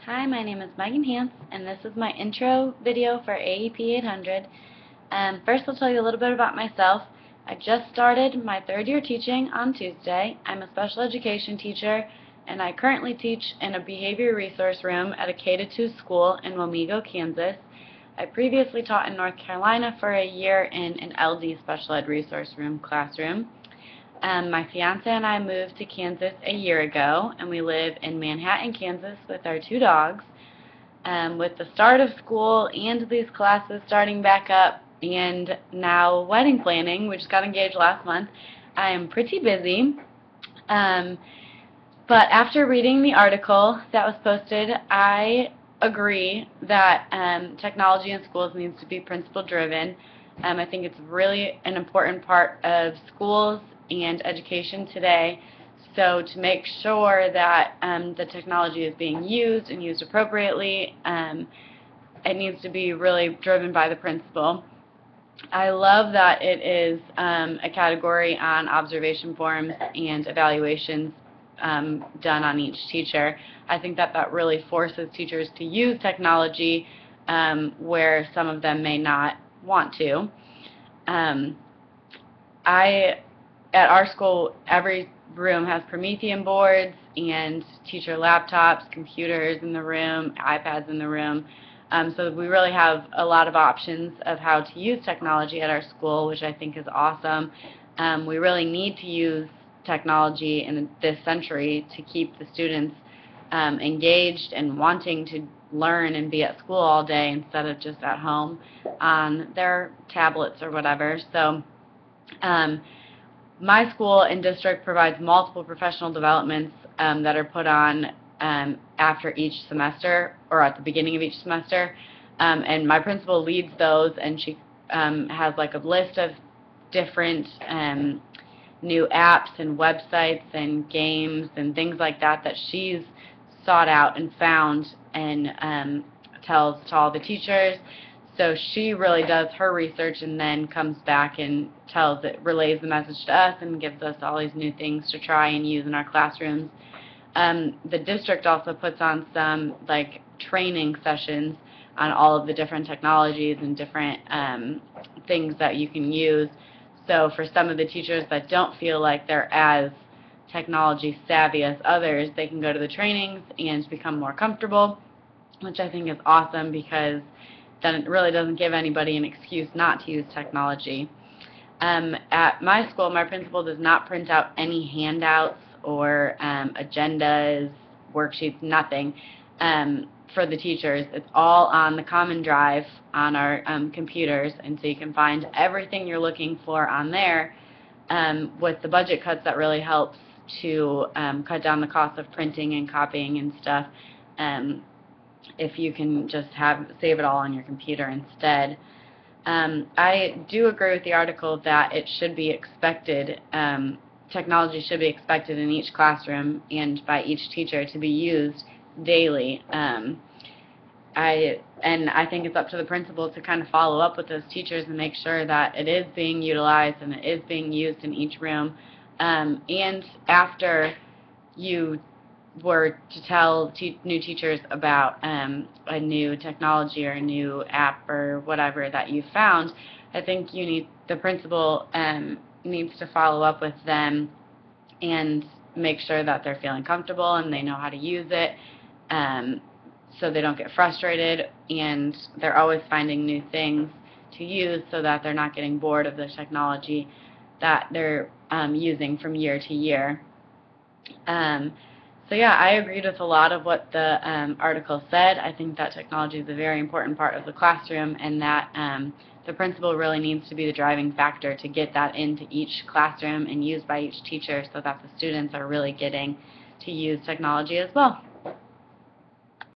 Hi, my name is Megan Hance, and this is my intro video for AEP 800. First, I'll tell you a little bit about myself. I just started my third year teaching on Tuesday. I'm a special education teacher, and I currently teach in a behavior resource room at a K-2 school in Wamego, Kansas. I previously taught in North Carolina for a year in an LD special ed resource room classroom. My fiance and I moved to Kansas a year ago, and we live in Manhattan, Kansas with our two dogs. With the start of school and these classes starting back up and now wedding planning, we just got engaged last month, I am pretty busy. But after reading the article that was posted, I agree that technology in schools needs to be principal driven. I think it's really an important part of schools and education today. So to make sure that the technology is being used and used appropriately, it needs to be really driven by the principal. I love that it is a category on observation forms and evaluations done on each teacher. I think that that really forces teachers to use technology where some of them may not want to. At our school, every room has Promethean boards and teacher laptops, computers in the room, iPads in the room. So we really have a lot of options of how to use technology at our school, which I think is awesome. We really need to use technology in this century to keep the students engaged and wanting to learn and be at school all day instead of just at home on their tablets or whatever. So my school and district provides multiple professional developments that are put on after each semester or at the beginning of each semester, and my principal leads those, and she has like a list of different new apps and websites and games and things like that that she's sought out and found and tells to all the teachers. So she really does her research and then comes back and relays the message to us and gives us all these new things to try and use in our classrooms. The district also puts on some like training sessions on all of the different technologies and different things that you can use. So for some of the teachers that don't feel like they're as technology savvy as others, they can go to the trainings and become more comfortable, which I think is awesome because then it really doesn't give anybody an excuse not to use technology. At my school, my principal does not print out any handouts or agendas, worksheets, nothing for the teachers. It's all on the Common Drive on our computers, and so you can find everything you're looking for on there. With the budget cuts, that really helps to cut down the cost of printing and copying and stuff. If you can just save it all on your computer instead. I do agree with the article that it should be expected, technology should be expected in each classroom and by each teacher to be used daily. I think it's up to the principal to kind of follow up with those teachers and make sure that it is being utilized and it is being used in each room. And after you were to tell new teachers about a new technology or a new app or whatever that you found, I think the principal needs to follow up with them and make sure that they're feeling comfortable and they know how to use it, so they don't get frustrated and they're always finding new things to use so that they're not getting bored of the technology that they're using from year to year. So yeah, I agreed with a lot of what the article said. I think that technology is a very important part of the classroom and that the principal really needs to be the driving factor to get that into each classroom and used by each teacher so that the students are really getting to use technology as well.